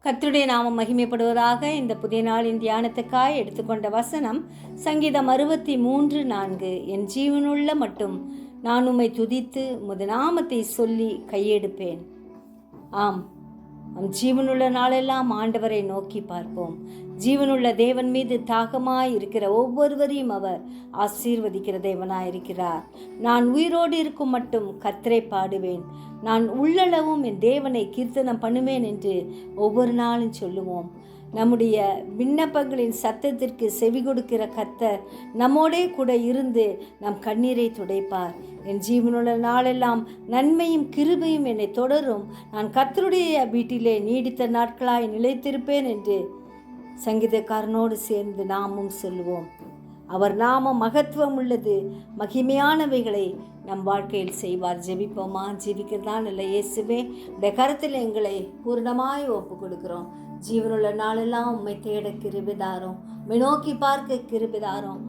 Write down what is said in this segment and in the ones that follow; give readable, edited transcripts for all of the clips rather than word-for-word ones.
கர்த்தருடைய நாமம் மகிமைப்படுவதாக. இந்த புதிய நாளின் தியானத்துக்காய் எடுத்துக்கொண்ட வசனம் சங்கீதம் 63:4. என் ஜீவனுள்ள மட்டும் நான் உம்மை துதித்து உமது நாமத்தை சொல்லி கையெடுப்பேன். ஆம், ஜீவனுள்ள நாளெல்லாம் ஆண்டவரை நோக்கி பார்ப்போம். ஜீவனுள்ள தேவன் மீது தாகமாய் இருக்கிற ஒவ்வொருவரையும் அவர் ஆசீர்வதிக்கிற தேவனாய் இருக்கிறார். நான் உயிரோடு இருக்கும் மட்டும் கர்த்தரை பாடுவேன், நான் உள்ளளவும் என் தேவனை கீர்த்தனம் பண்ணுவேன் என்று ஒவ்வொரு நாளும் சொல்லுவோம். நம்முடைய விண்ணப்பங்களின் சத்தத்திற்கு செவி கொடுக்கிற கர்த்தர் நம்மோடே கூட இருந்து நம் கண்ணீரை துடைப்பார். என் ஜீவனுள்ள நாளெல்லாம் நன்மையும் கிருபையும் என்னை தொடரும், நான் கர்த்தருடைய வீட்டிலே நீடித்த நாட்களாய் நிலைத்திருப்பேன் என்று சங்கீதக்காரனோடு சேர்ந்து நாமும் சொல்லுவோம். அவர் நாமம் மகத்துவம் உள்ளது, மகிமையானவைகளை நம் வாழ்க்கையில் செய்வார். ஜெபிப்போமா? ஜெபிக்கிறதால் இல்லை இயேசுவே, உடைய கருத்தில் எங்களை பூர்ணமாய் ஒப்பு கொடுக்கிறோம். ஜீவனுள்ள நாளெல்லாம் உம்மை தேட கிருபைதாரோம், உம்மை நோக்கி பார்க்க கிருபைதாரோம்.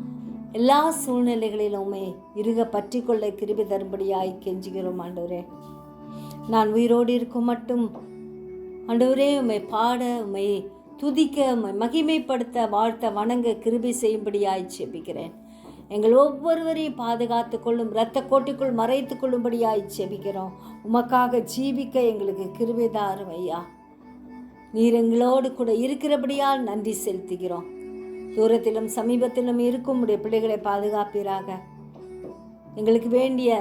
எல்லா சூழ்நிலைகளிலும் உம்மை இறுக பற்றி கொள்ள கிருபை தரும்படியாய் கெஞ்சுகிறோம். ஆண்டவரே, நான் உயிரோடு இருக்கும் மட்டும் ஆண்டவரே உம்மை பாட, உம்மை துதிக்க, உம்மை மகிமைப்படுத்த, வாழ்த்த, வணங்க கிருபை செய்யும்படியாய் ஜெபிக்கிறேன். எங்கள் ஒவ்வொருவரையும் பாதுகாத்து கொள்ளும், இரத்த கோட்டுக்குள் மறைத்து கொள்ளும்படியாய் ஜெபிக்கிறோம். உமக்காக ஜீவிக்க எங்களுக்கு கிருபை தாரும் ஐயா. நீர் எங்களோடு கூட இருக்கிறபடியால் நன்றி செலுத்துகிறோம். தூரத்திலும் சமீபத்திலும் இருக்கும் உடைய பிள்ளைகளை பாதுகாப்பீராக. எங்களுக்கு வேண்டிய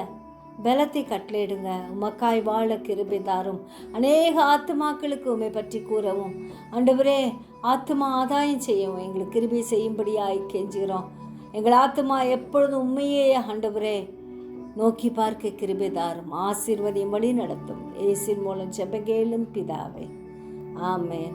பலத்தை கட்டளையிடுங்க. உமக்காய் வாழ கிருபை தாரும். அநேக ஆத்துமாக்களுக்கு உம்மை பற்றி கூறவும் ஆண்டவரே, ஆத்துமா ஆதாயம் செய்யவும் எங்களுக்கு கிருபை செய்யும்படியாய் கெஞ்சுகிறோம். எங்கள் ஆத்துமா எப்பொழுதும் உண்மையே ஆண்டவரே நோக்கி பார்க்க கிருபை தாரும். ஆசீர்வதியும் வழி நடத்தும். இயேசுவின் மூலம் ஜெபம் கேளும் பிதாவே. ஆமென்.